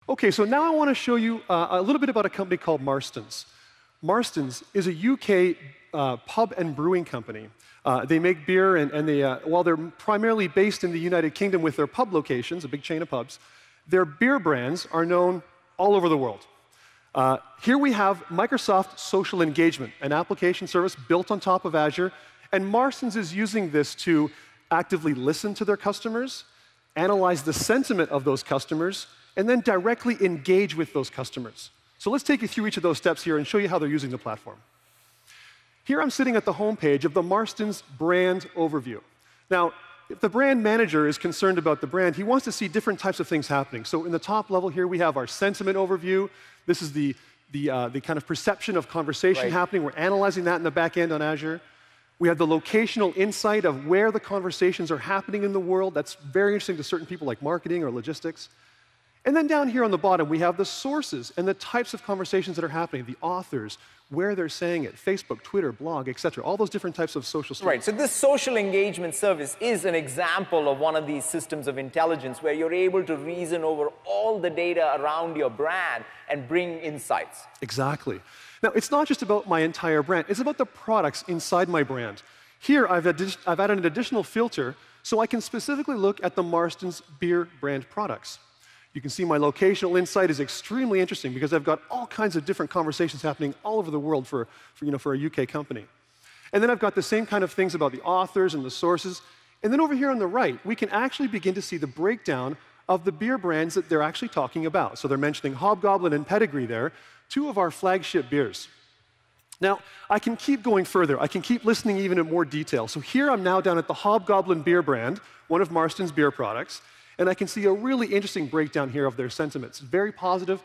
OK, so now I want to show you a little bit about a company called Marston's. Marston's is a UK pub and brewing company. They make beer, and they, while they're primarily based in the United Kingdom with their pub locations, a big chain of pubs, their beer brands are known all over the world. Here we have Microsoft Social Engagement, an application service built on top of Azure, and Marston's is using this to actively listen to their customers, analyze the sentiment of those customers, and then directly engage with those customers. So let's take you through each of those steps here and show you how they're using the platform. Here I'm sitting at the home page of the Marston's brand overview. Now, if the brand manager is concerned about the brand, he wants to see different types of things happening. So in the top level here, we have our sentiment overview. This is the kind of perception of conversation happening. We're analyzing that in the back end on Azure. We have the locational insight of where the conversations are happening in the world. That's very interesting to certain people like marketing or logistics. And then down here on the bottom, we have the sources and the types of conversations that are happening, the authors, where they're saying it, Facebook, Twitter, blog, et cetera, all those different types of social stories. Right, so this social engagement service is an example of one of these systems of intelligence where you're able to reason over all the data around your brand and bring insights. Exactly. Now, it's not just about my entire brand. It's about the products inside my brand. Here, I've added an additional filter so I can specifically look at the Marston's beer brand products. You can see my locational insight is extremely interesting because I've got all kinds of different conversations happening all over the world for a UK company. And then I've got the same kind of things about the authors and the sources. And then over here on the right, we can actually begin to see the breakdown of the beer brands that they're actually talking about. So they're mentioning Hobgoblin and Pedigree there, two of our flagship beers. Now, I can keep going further. I can keep listening even in more detail. So here I'm now down at the Hobgoblin beer brand, one of Marston's beer products. And I can see a really interesting breakdown here of their sentiments. Very positive.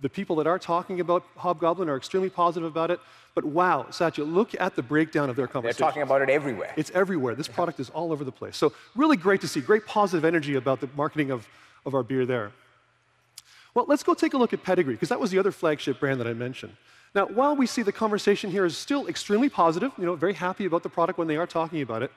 The people that are talking about Hobgoblin are extremely positive about it. But wow, Satya, look at the breakdown of their conversations. They're talking about it everywhere. It's everywhere. This product is all over the place. So really great to see. Great positive energy about the marketing of our beer there. Well, let's go take a look at Pedigree, because that was the other flagship brand that I mentioned. Now, while we see the conversation here is still extremely positive, very happy about the product when they are talking about it,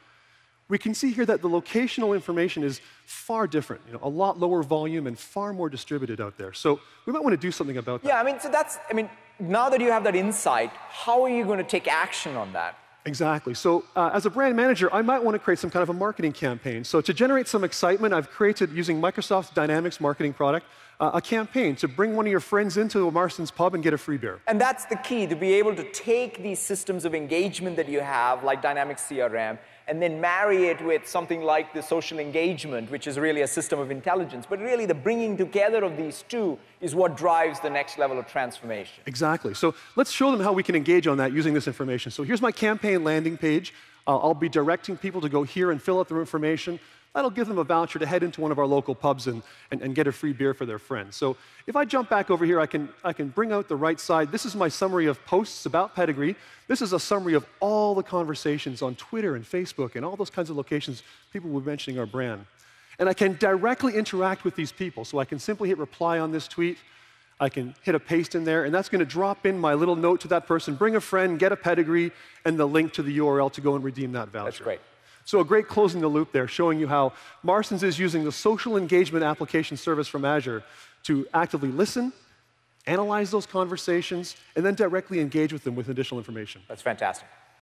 we can see here that the locational information is far different, a lot lower volume and far more distributed out there. So we might want to do something about that. Yeah, so now that you have that insight, how are you going to take action on that? Exactly. So as a brand manager, I might want to create some kind of a marketing campaign. So to generate some excitement, I've created, using Microsoft's Dynamics marketing product, a campaign to bring one of your friends into a Marston's pub and get a free beer. And that's the key, to be able to take these systems of engagement that you have, like Dynamics CRM, and then marry it with something like the social engagement, which is really a system of intelligence. But really, the bringing together of these two is what drives the next level of transformation. Exactly. So let's show them how we can engage on that using this information. So here's my campaign landing page. I'll be directing people to go here and fill out their information. That'll give them a voucher to head into one of our local pubs and get a free beer for their friends. So if I jump back over here, I can bring out the right side. This is my summary of posts about Pedigree. This is a summary of all the conversations on Twitter and Facebook and all those kinds of locations people were mentioning our brand. And I can directly interact with these people. So I can simply hit reply on this tweet. I can hit a paste in there, and that's going to drop in my little note to that person, bring a friend, get a Pedigree, and the link to the URL to go and redeem that voucher. That's great. So a great closing the loop there, showing you how Marston's is using the social engagement application service from Azure to actively listen, analyze those conversations, and then directly engage with them with additional information. That's fantastic.